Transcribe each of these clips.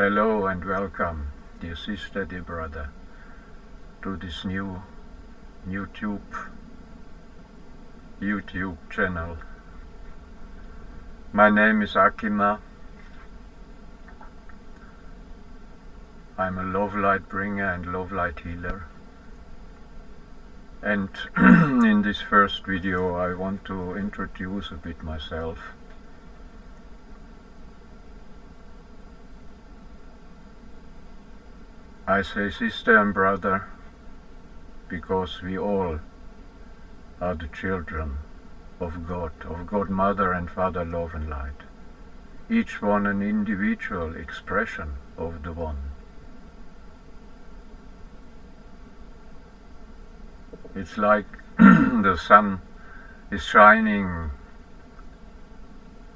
Hello and welcome, dear sister, dear brother, to this new YouTube channel. My name is Akima. I'm a Lovelight-bringer and Lovelight healer. And in this first video I want to introduce a bit myself. I say sister and brother because we all are the children of God Mother and Father, love and light. Each one an individual expression of the one. It's like the sun is shining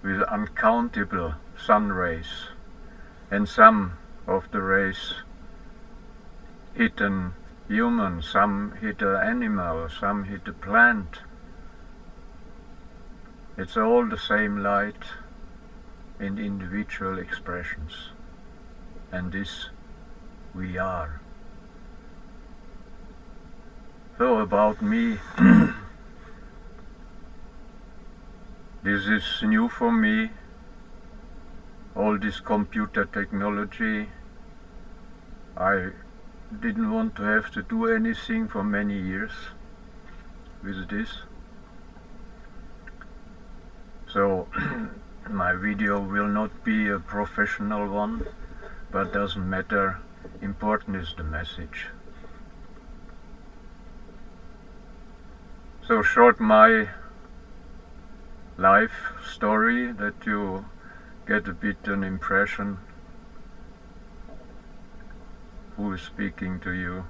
with uncountable sun rays, and some of the rays hit a human, some hit an animal, some hit a plant. It's all the same light in individual expressions, and this we are. So about me, this is new for me, all this computer technology. I didn't want to have to do anything for many years with this. So my video will not be a professional one, but doesn't matter. Important is the message. So short my life story, that you get a bit an impression who is speaking to you.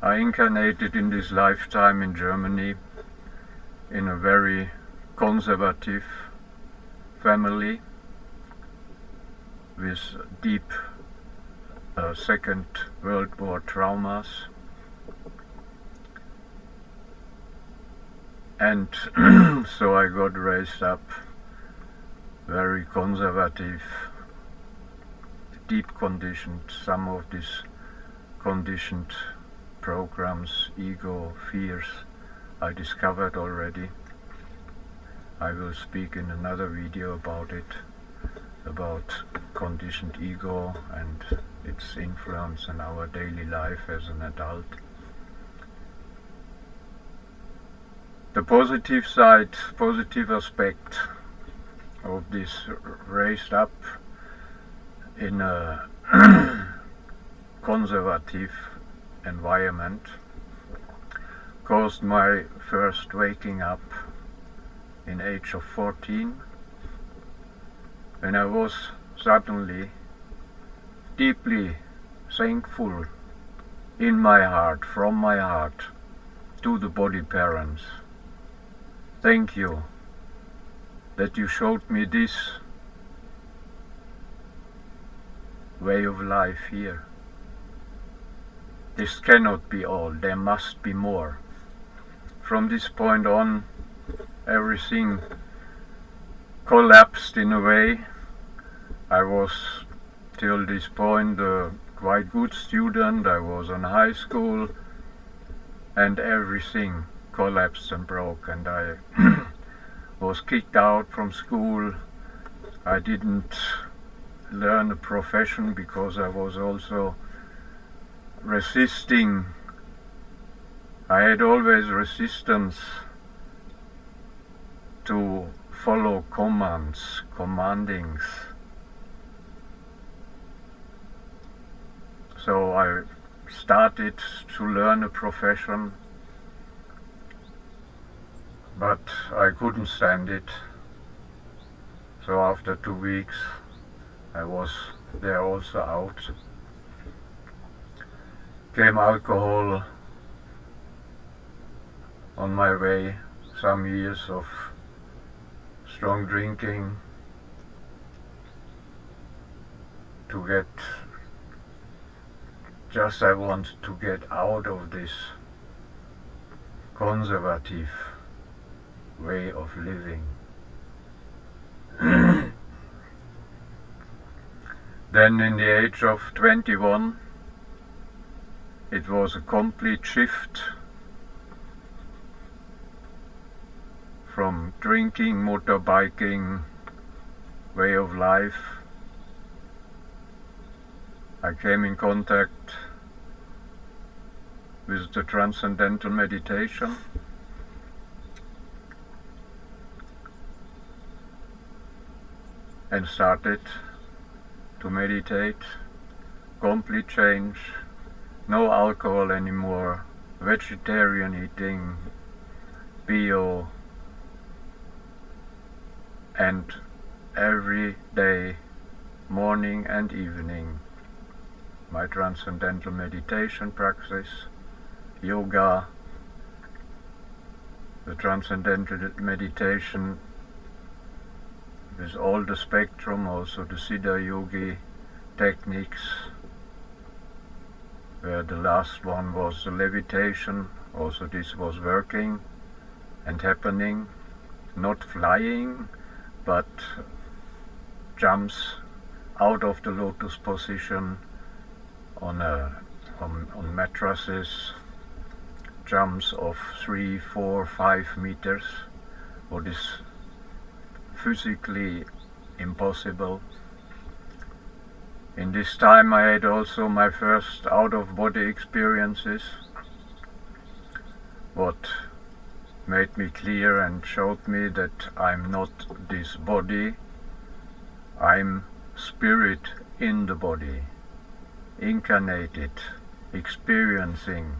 I incarnated in this lifetime in Germany in a very conservative family with deep Second World War traumas, and so I got raised up very conservative, deep conditioned. Some of these conditioned programs, ego, fears, I discovered already. I will speak in another video about it, about conditioned ego and its influence on our daily life as an adult. The positive side, positive aspect of this raised up in a conservative environment caused my first waking up in age of 14, when I was suddenly deeply thankful in my heart, from my heart, to the body parents. Thank you that you showed me this way of life here. This cannot be all, there must be more. From this point on, everything collapsed in a way. I was till this point a quite good student. I was in high school, and everything collapsed and broke, and I was kicked out from school. I didn't learn a profession because I was also resisting. I had always resistance to follow commandings. So I started to learn a profession, but I couldn't stand it. So after 2 weeks I was there also out. Came alcohol on my way, some years of strong drinking to get, just I wanted to get out of this conservative way of living. Then in the age of 21, it was a complete shift from drinking, motorbiking, way of life. I came in contact with the transcendental meditation, and started to meditate. Complete change, no alcohol anymore, vegetarian eating, bio, and every day, morning and evening, my transcendental meditation practice, yoga, the transcendental meditation with all the spectrum, also the Siddha Yogi techniques, where the last one was the levitation. Also this was working and happening, not flying, but jumps out of the lotus position on mattresses, jumps of 3, 4, 5 meters, what is physically impossible. In this time I had also my first out-of-body experiences, what made me clear and showed me that I'm not this body, I'm spirit in the body, incarnated, experiencing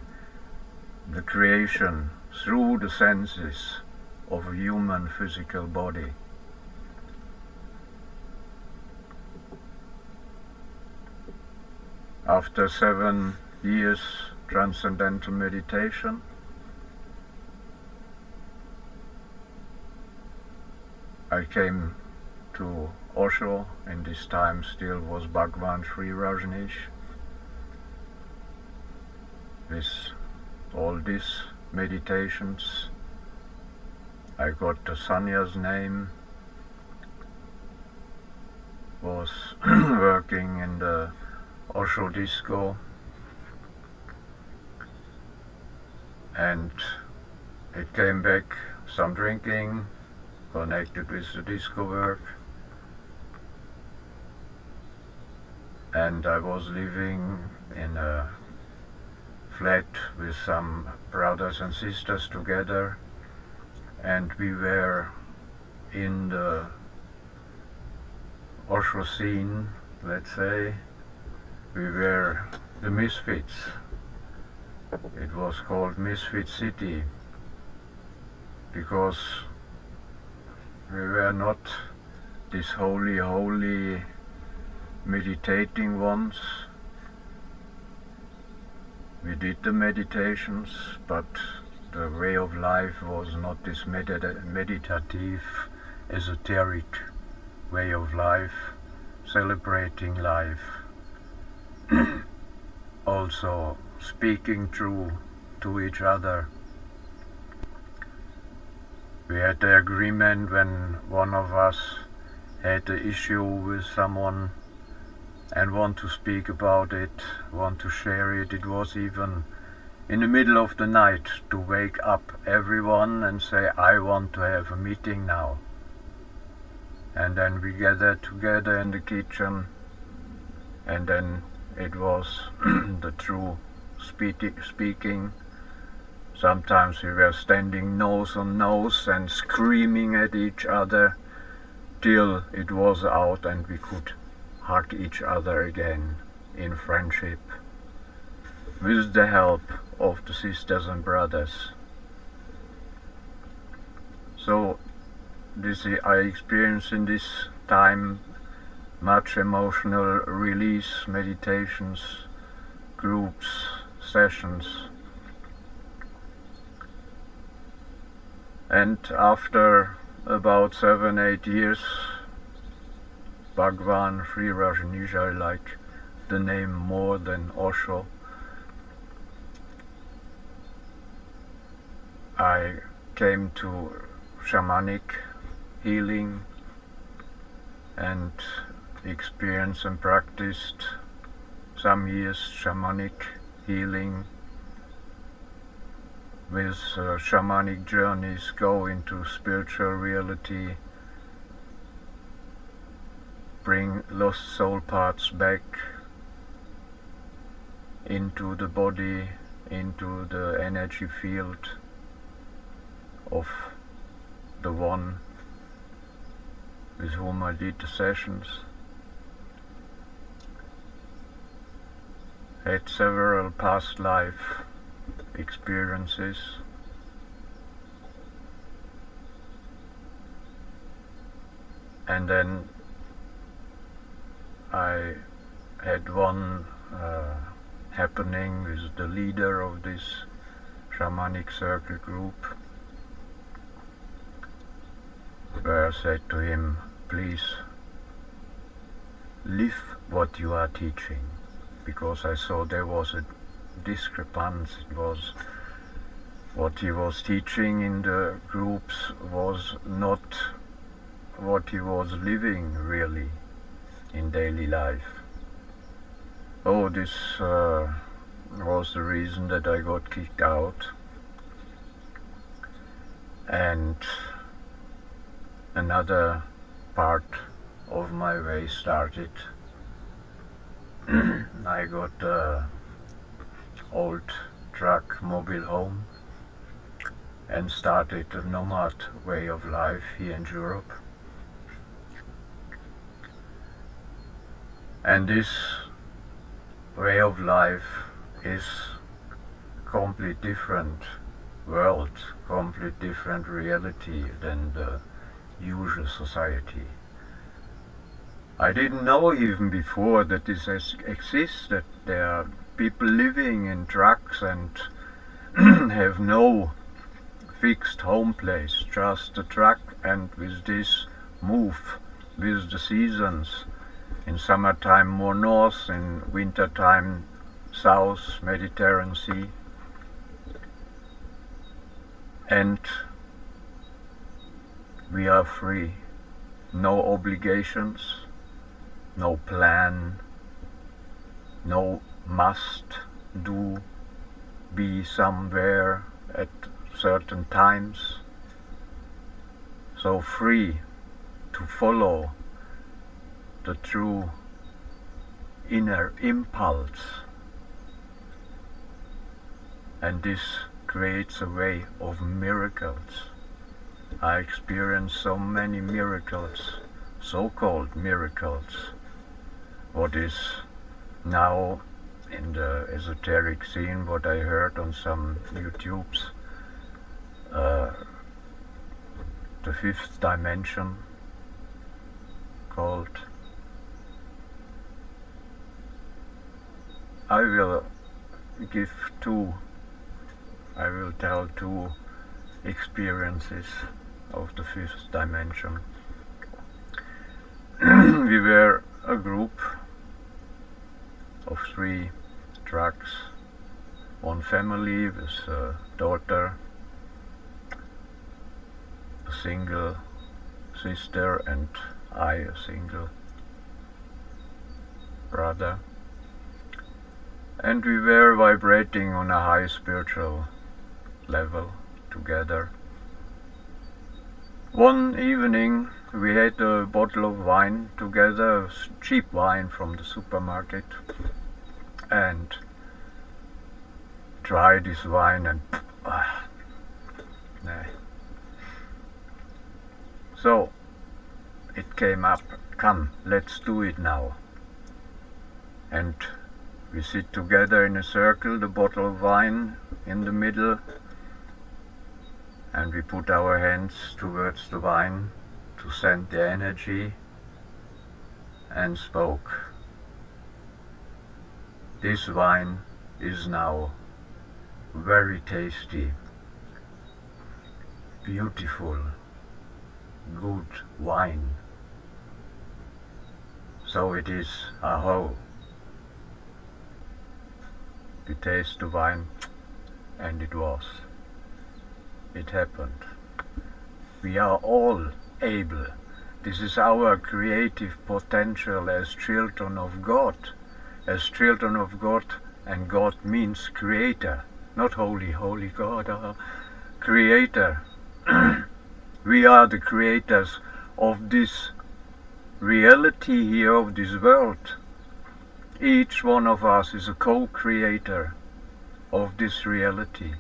the creation through the senses of a human physical body. After 7 years transcendental meditation, I came to Osho. In this time still was Bhagwan Sri Rajneesh. With all these meditations, I got the Sanya's name, was working in the Osho disco, and it came back, some drinking connected with the disco work, and I was living in a flat with some brothers and sisters together, and we were in the Osho scene, let's say. We were the misfits. It was called Misfit City because we were not these holy meditating ones. We did the meditations, but the way of life was not this meditative, esoteric way of life, celebrating life. Also speaking true to each other. We had the agreement when one of us had an issue with someone and want to speak about it, want to share it. It was even in the middle of the night to wake up everyone and say, I want to have a meeting now. And then we gathered together in the kitchen, and then it was the true speaking. Sometimes we were standing nose on nose and screaming at each other till it was out and we could hug each other again in friendship with the help of the sisters and brothers. So this I experienced in this time much emotional release, meditations, groups, sessions. And after about 7-8 years, Bhagwan Sri Rajneesh, I like the name more than Osho, I came to Shamanic Healing, and experienced and practiced some years shamanic healing with shamanic journeys, go into spiritual reality, bring lost soul parts back into the body, into the energy field of the one with whom I did the sessions. Had several past life experiences. And then I had one happening with the leader of this shamanic circle group, where I said to him, please live what you are teaching, because I saw there was a discrepancy. It was what he was teaching in the groups was not what he was living really in daily life. Oh, this was the reason that I got kicked out, and another part of my way started. I got an old truck mobile home and started a nomad way of life here in Europe. And this way of life is completely different world, completely different reality than the usual society. I didn't know even before that this exists, that there are people living in trucks and have no fixed home place, just a truck, and with this move with the seasons. In summertime more north, in wintertime south, Mediterranean Sea. And we are free, no obligations, no plan, no must do, be somewhere at certain times. So free to follow the true inner impulse, and this creates a way of miracles. I experienced so many miracles, so-called miracles, what is now in the esoteric scene, what I heard on some YouTubes, the fifth dimension, called. I will tell two experiences of the fifth dimension. We were a group of 3 trucks, one family with a daughter, a single sister, and I, a single brother. And we were vibrating on a high spiritual level together. One evening we had a bottle of wine together, cheap wine from the supermarket, and tried this wine and nah. So it came up, come, let's do it now. And we sit together in a circle, the bottle of wine in the middle, and we put our hands towards the wine to send the energy, and spoke. This wine is now very tasty, beautiful, good wine. So it is, aho. We taste the wine, and it was. It happened. We are all able This is our creative potential as children of God. As children of God, and God means creator, not holy God, creator. We are the creators of this reality here, of this world. Each one of us is a co-creator of this reality.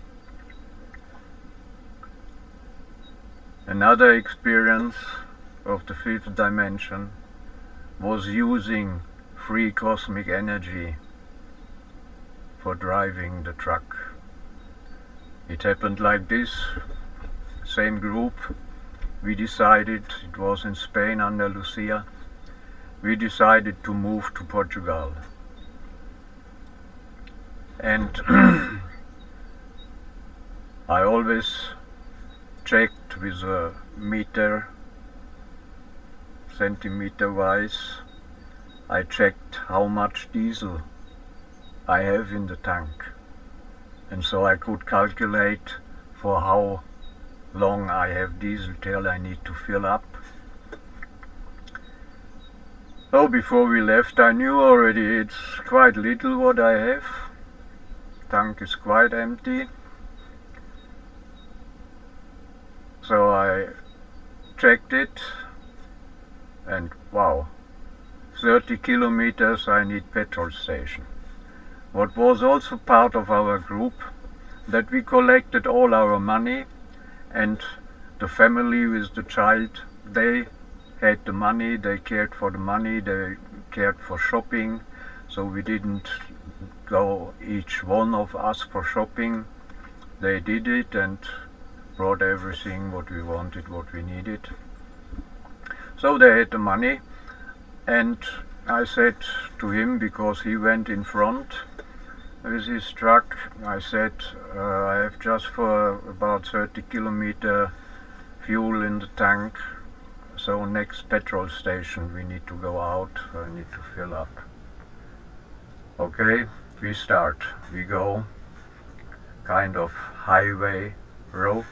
Another experience of the fifth dimension was using free cosmic energy for driving the truck. It happened like this. Same group, we decided, it was in Spain, Andalusia, we decided to move to Portugal. And I always checked with a meter, centimeter wise, I checked how much diesel I have in the tank. And so I could calculate for how long I have diesel till I need to fill up. So before we left, I knew already it's quite little what I have. Tank is quite empty. So I checked it, and wow, 30 kilometers I need petrol station. What was also part of our group, that we collected all our money, and the family with the child, they had the money, they cared for the money, they cared for shopping, so we didn't go each one of us for shopping. They did it and brought everything what we wanted, what we needed. So they had the money, and I said to him, because he went in front with his truck, I said, I have just for about 30 kilometer fuel in the tank, so next petrol station we need to go out, I need to fill up. Okay, we start, we go, kind of highway road,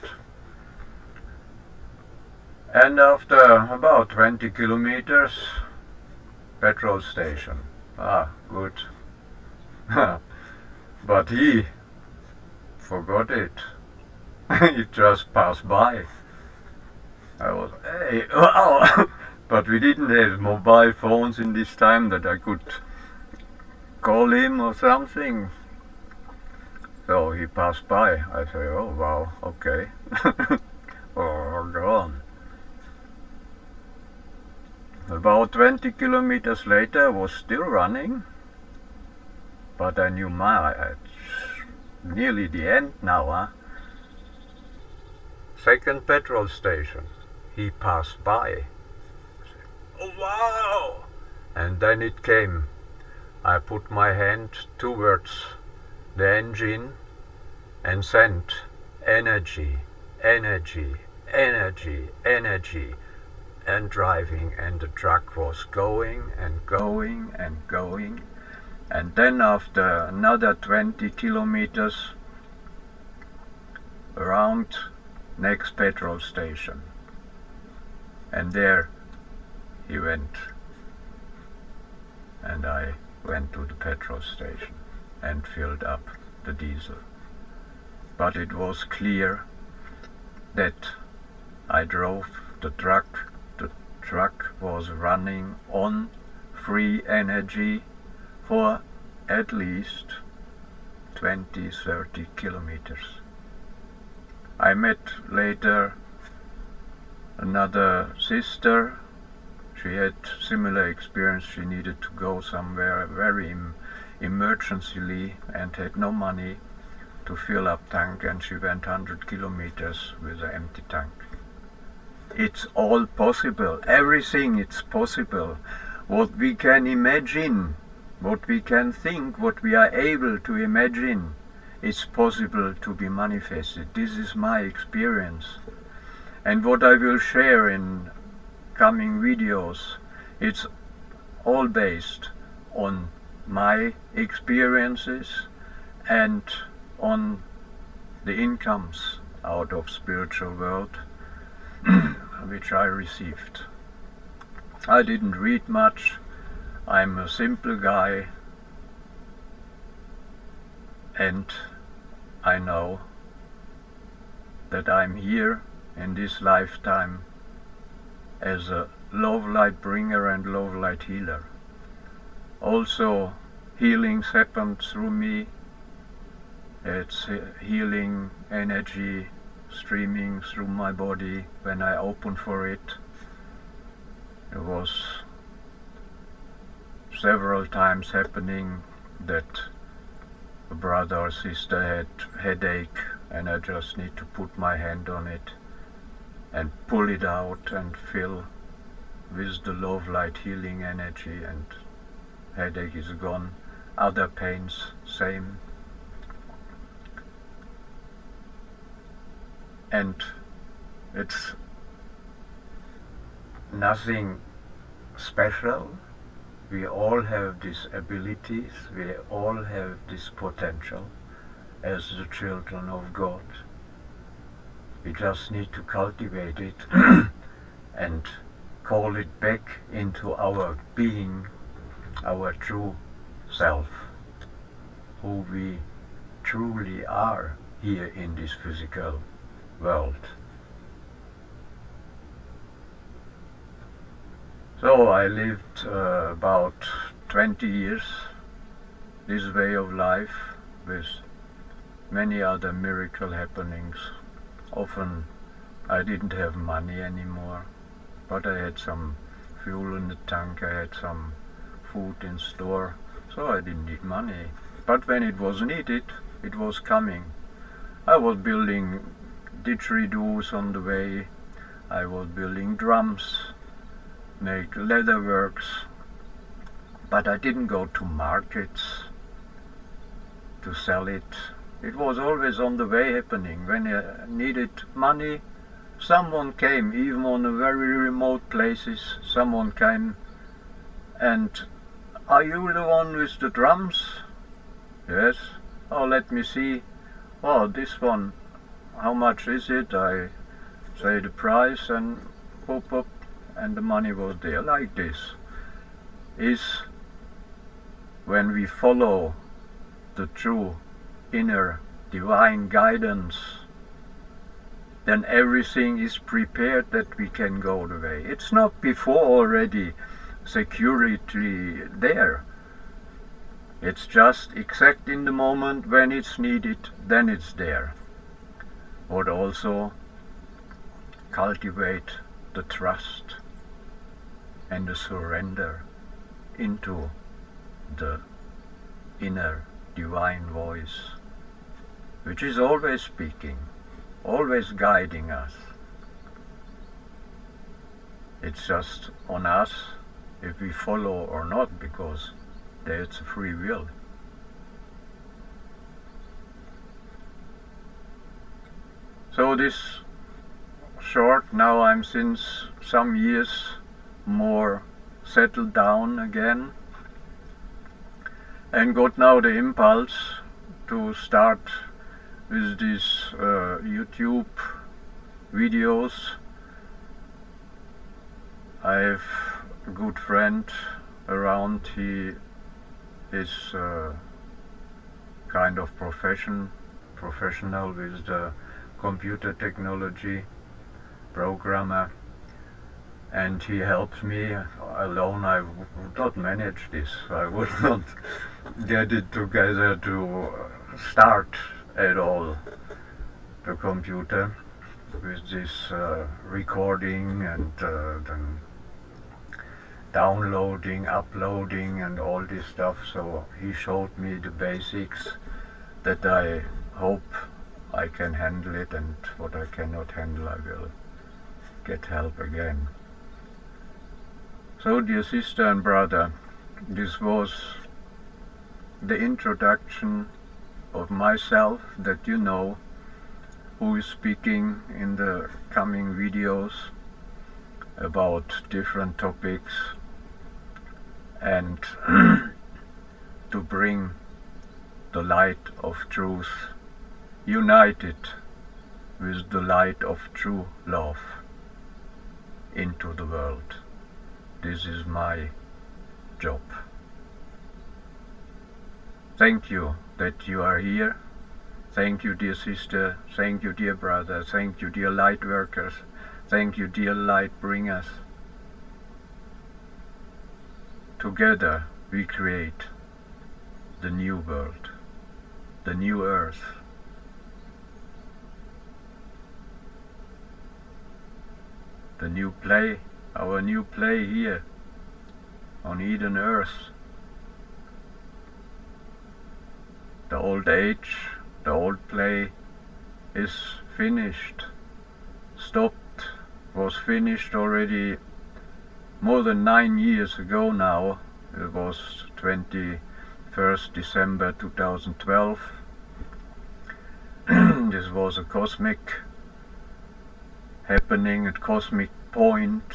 and after about 20 kilometers, petrol station. Ah, good. But he forgot it. He just passed by. I was, hey, wow! But we didn't have mobile phones in this time that I could call him or something. So he passed by. I say, oh wow, okay. Oh, go on. About 20 kilometers later I was still running, but I knew it's nearly the end now, huh? Second petrol station. He passed by. Oh wow! And then it came. I put my hand towards the engine and sent energy, energy, energy, energy, and driving, and the truck was going and going and going. And then after another 20 kilometers around next petrol station, and there he went, and I went to the petrol station and filled up the diesel. But it was clear that I drove the truck was running on free energy for at least 20-30 kilometers. I met later another sister. She had similar experience. She needed to go somewhere very emergencyly and had no money to fill up tank, and she went 100 kilometers with an empty tank. It's all possible. Everything it's possible. What we can imagine, what we can think, what we are able to imagine, is possible to be manifested. This is my experience. And what I will share in coming videos, it's all based on my experiences and on the incomes out of spiritual world which I received. I didn't read much. I'm a simple guy, and I know that I'm here in this lifetime as a love light bringer and love light healer. Also, healings happen through me. It's healing energy streaming through my body when I open for it. It was several times happening that a brother or sister had headache, and I just need to put my hand on it and pull it out and fill with the love light healing energy, and headache is gone. Other pains, same. And it's nothing special. We all have these abilities, we all have this potential as the children of God. We just need to cultivate it and call it back into our being, our true self, who we truly are here in this physical world. So I lived about 20 years this way of life with many other miracle happenings. Often I didn't have money anymore, but I had some fuel in the tank, I had some food in store, so I didn't need money. But when it was needed, it was coming. I was building didgeridoos on the way, I was building drums, make leatherworks, but I didn't go to markets to sell it. It was always on the way happening. When I needed money, someone came, even on the very remote places, someone came and, "Are you the one with the drums?" "Yes." "Oh, let me see." "Oh, this one, how much is it?" I say the price and pop up, and the money was there. Like this is when we follow the true inner divine guidance, then everything is prepared that we can go the way. It's not before already security there. It's just exact in the moment when it's needed, then it's there. But also cultivate the trust and the surrender into the inner divine voice, which is always speaking, always guiding us. It's just on us if we follow or not, because there's a free will. So this short, now I'm since some years more settled down again, and got now the impulse to start with these YouTube videos. I have a good friend around, he is kind of professional with the computer technology, programmer, and he helps me. Alone I would not manage this. I would not get it together to start at all the computer with this recording and then downloading, uploading and all this stuff. So he showed me the basics that I hope I can handle it, and what I cannot handle I will get help again. So dear sister and brother, this was the introduction of myself, that you know who is speaking in the coming videos about different topics, and to bring the light of truth united with the light of true love into the world. this is my job. Thank you that you are here. Thank you, dear sister. Thank you, dear brother. Thank you, dear light workers. Thank you, dear light bringers. Together we create the new world, the new earth. The new play, our new play here on Eden Earth. The old age, the old play is finished, stopped, was finished already more than 9 years ago now. It was 21st December 2012. This was a cosmic happening at cosmic point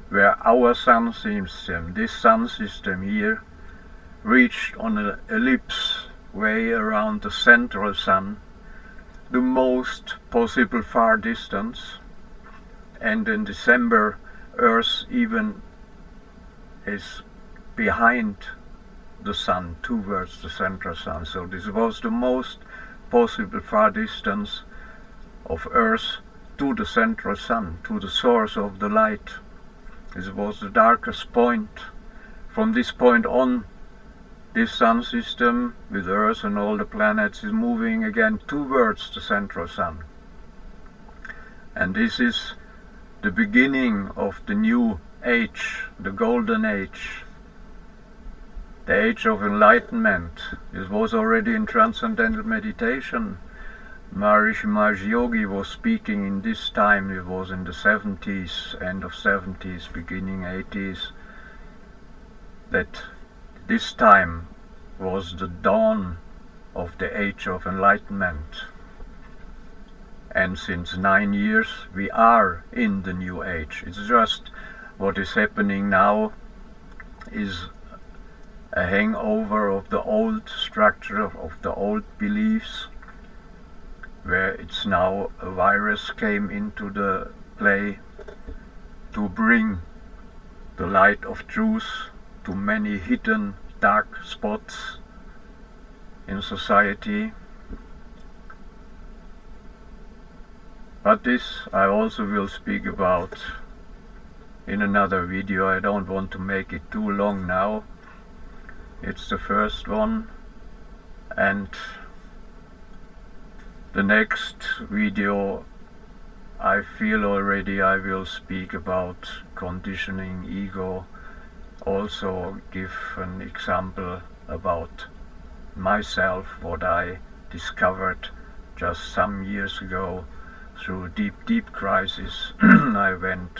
where our sun system, this sun system here, reached on an ellipse way around the central sun, the most possible far distance, and in December Earth even is behind the sun towards the central sun. So this was the most possible far distance of Earth to the central sun, to the source of the light. This was the darkest point. From this point on, this sun system with Earth and all the planets is moving again towards the central sun. And this is the beginning of the new age, the golden age, the age of enlightenment. This was already in transcendental meditation. Maharishi Mahesh Yogi was speaking in this time. It was in the 70s, end of 70s, beginning 80s, that this time was the dawn of the age of enlightenment. And since 9 years we are in the new age. It's just what is happening now is a hangover of the old structure, of the old beliefs, where it's now a virus came into the play to bring the light of truth to many hidden dark spots in society. But this I also will speak about in another video. I don't want to make it too long now. It's the first one, and the next video I feel already I will speak about conditioning ego, also give an example about myself, what I discovered just some years ago through deep crisis. I went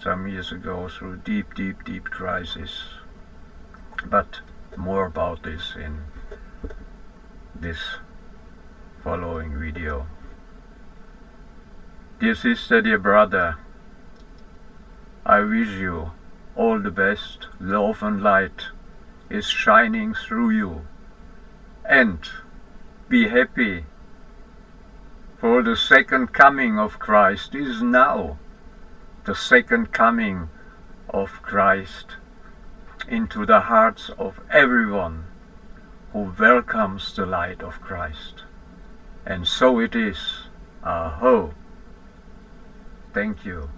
some years ago through deep crisis, but more about this in this following video. Dear sister, dear brother, I wish you all the best. Love and light is shining through you, and be happy, for the second coming of Christ is now. The second coming of Christ into the hearts of everyone who welcomes the light of Christ. And so it is. Aho. Thank you.